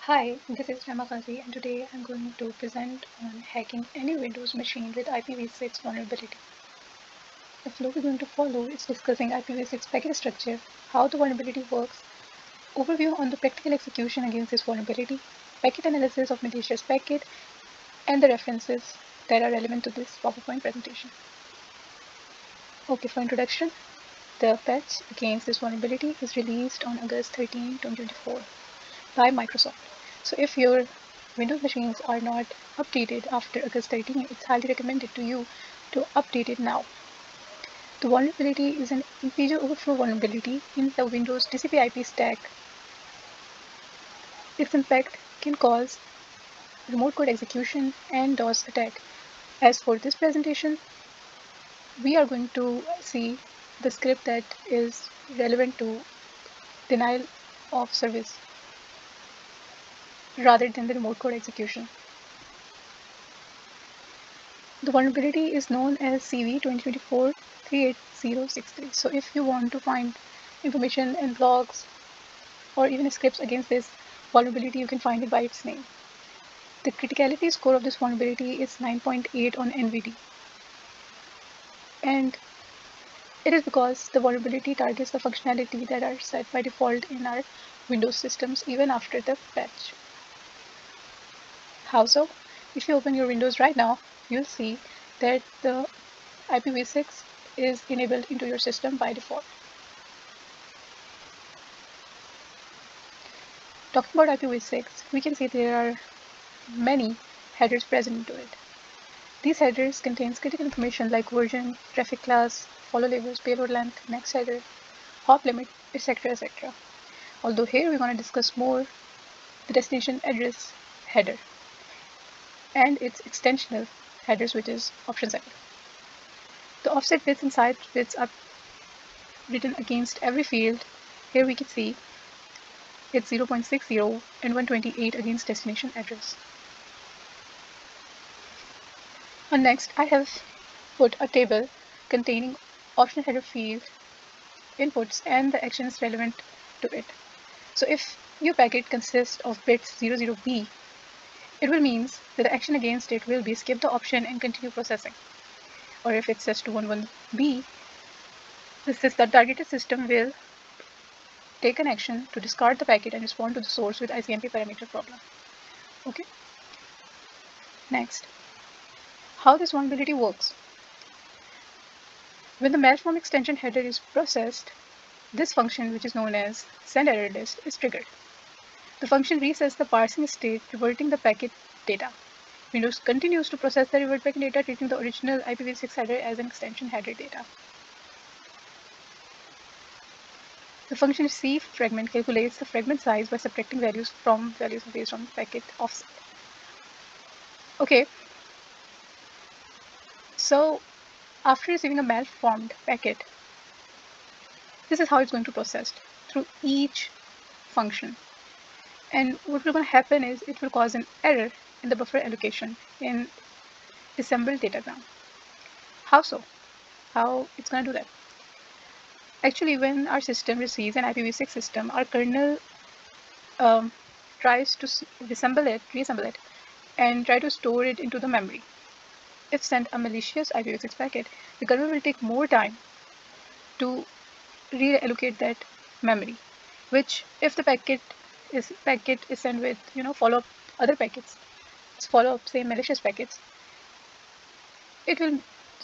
Hi, this is Rama Ghazi, and today I'm going to present on hacking any Windows machine with IPv6 vulnerability. The flow we're going to follow is discussing IPv6 packet structure, how the vulnerability works, overview on the practical execution against this vulnerability, packet analysis of malicious packet, and the references that are relevant to this PowerPoint presentation. Okay, for introduction, the patch against this vulnerability is released on August 13, 2024 by Microsoft. So if your Windows machines are not updated after August 13, it's highly recommended to you to update it now. The vulnerability is an integer overflow vulnerability in the Windows TCP/IP stack. Its impact can cause remote code execution and DOS attack. As for this presentation, we are going to see the script that is relevant to denial of service rather than the remote code execution. The vulnerability is known as CV 2024-38063. So if you want to find information in logs or even scripts against this vulnerability, you can find it by its name. The criticality score of this vulnerability is 9.8 on NVD. And it is because the vulnerability targets the functionality that are set by default in our Windows systems even after the patch. How so? If you open your Windows right now, you'll see that the IPv6 is enabled into your system by default. Talking about IPv6, we can see there are many headers present into it. These headers contain critical information like version, traffic class, follow labels, payload length, next header, hop limit, etc. etc. Although here we're going to discuss more the destination address header and its extensional headers, which is options header. The offset bits and side bits are written against every field. Here we can see it's 0.60 and 128 against destination address. And next, I have put a table containing option header field inputs and the actions relevant to it. So if your packet consists of bits 00B, it will mean that the action against it will be skip the option and continue processing. Or if it's set to 11B, the targeted system will take an action to discard the packet and respond to the source with ICMP parameter problem. Okay. Next, how this vulnerability works. When the malform extension header is processed, this function, which is known as sendErrorList, is triggered. The function resets the parsing state, reverting the packet data. Windows continues to process the revert packet data, treating the original IPv6 header as an extension header data. The function receive fragment calculates the fragment size by subtracting values from values based on packet offset. Okay, so after receiving a malformed packet, this is how it's going to process through each function. And what will going to happen is it will cause an error in the buffer allocation in assembled datagram. How so? How it's going to do that? Actually, when our system receives an IPv6 system, our kernel tries to reassemble it, and try to store it into the memory. If sent a malicious IPv6 packet, the kernel will take more time to reallocate that memory, which if the packet is sent with follow-up other packets, say malicious packets, it will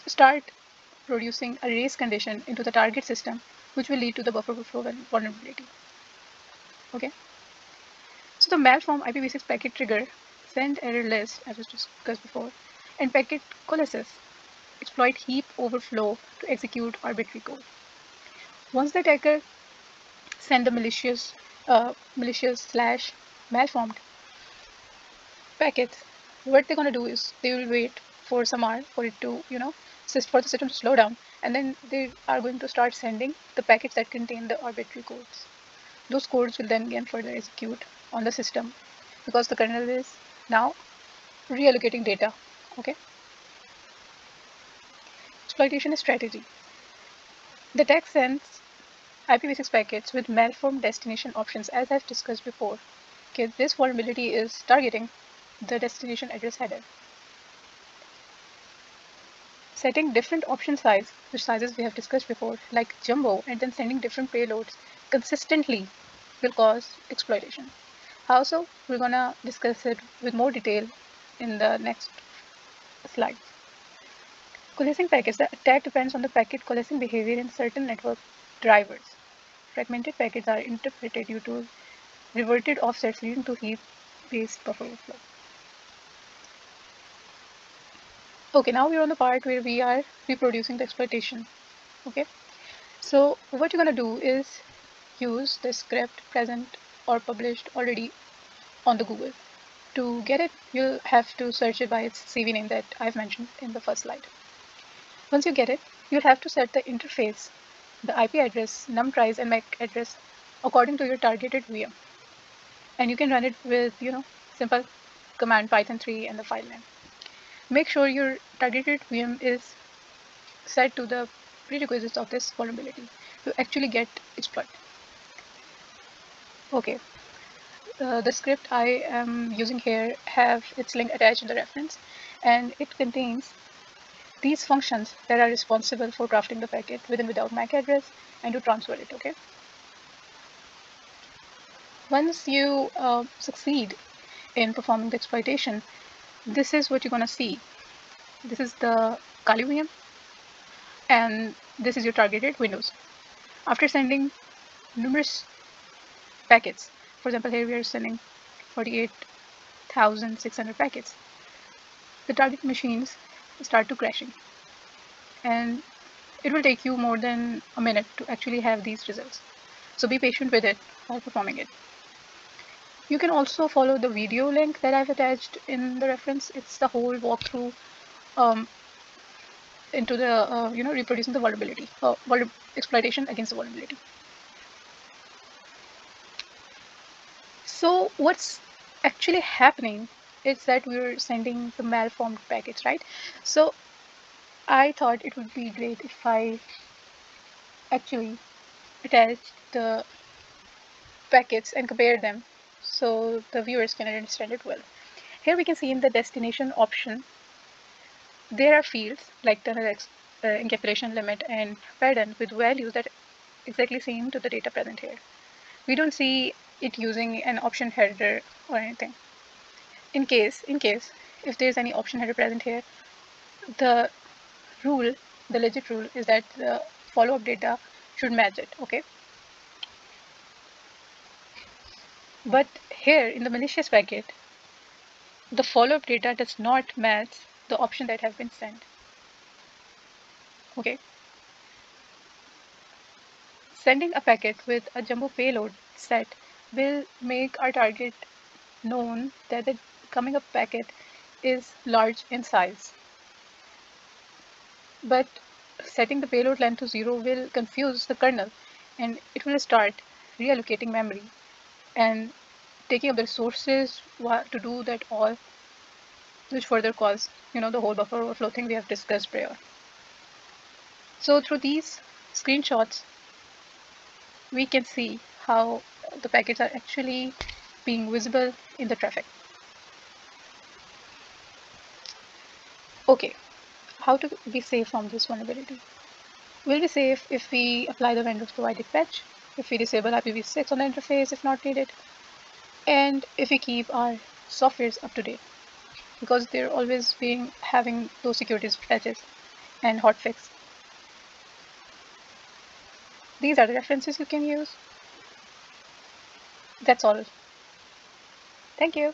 start producing a race condition into the target system, which will lead to the buffer overflow vulnerability. Okay, so the malform IPv6 packet trigger sendErrorList, as was discussed before, and packet coalesces exploit heap overflow to execute arbitrary code. Once the attacker send the malicious / malformed packets, what they're going to do is they will wait for some hour for it to for the system to slow down, and then they are going to start sending the packets that contain the arbitrary codes. Those codes will then again further execute on the system because the kernel is now reallocating data. Okay, exploitation strategy. The attack sends IPv6 packets with malformed destination options, as I've discussed before. Okay, this vulnerability is targeting the destination address header. Setting different option size, which sizes we have discussed before, like jumbo, and then sending different payloads consistently will cause exploitation. How so? We're gonna discuss it with more detail in the next slide. Coalescing packets. The attack depends on the packet coalescing behavior in certain network drivers. Fragmented packets are interpreted due to reverted offsets leading to heap-based buffer overflow. Okay, now we're on the part where we are reproducing the exploitation. Okay, so what you're gonna do is use the script present or published already on the Google. To get it, you'll have to search it by its CV name that I've mentioned in the first slide. Once you get it, you'll have to set the interface, the IP address, num price, and MAC address according to your targeted VM. And you can run it with, simple command Python 3 and the file name. Make sure your targeted VM is set to the prerequisites of this vulnerability to actually get exploit. Okay, the script I am using here have its link attached in the reference, and it contains these functions that are responsible for crafting the packet with and without MAC address and to transfer it. Okay. Once you succeed in performing the exploitation, this is what you're gonna see. This is the Kali VM, and this is your targeted windows. After sending numerous packets, for example, here we are sending 48,600 packets, the target machines start to crashing, and it will take you more than a minute to actually have these results. So be patient with it while performing it. You can also follow the video link that I've attached in the reference. It's the whole walkthrough into the reproducing the vulnerability, exploitation against the vulnerability. So what's actually happening is that we're sending the malformed packets, right? So I thought it would be great if I actually attached the packets and compare them so the viewers can understand it well. Here we can see in the destination option, there are fields like tunnel encapsulation limit and pattern with values that exactly same to the data present here. We don't see it using an option header or anything. In case, if there's any option header present here, the rule, the legit rule is that the follow-up data should match it, okay? But here in the malicious packet, the follow-up data does not match the option that have been sent, okay? Sending a packet with a jumbo payload set will make our target known that the coming up packet is large in size. But setting the payload length to 0 will confuse the kernel, and it will start reallocating memory and taking up the resources to do that all, which further cause the whole buffer overflow thing we have discussed prior. So through these screenshots, we can see how the packets are actually being visible in the traffic. Okay, how to be safe from this vulnerability? We'll be safe if we apply the vendor's provided patch, if we disable IPv6 on the interface if not needed, and if we keep our softwares up to date, because they're always having those security patches and hotfix. These are the references you can use. That's all. Thank you.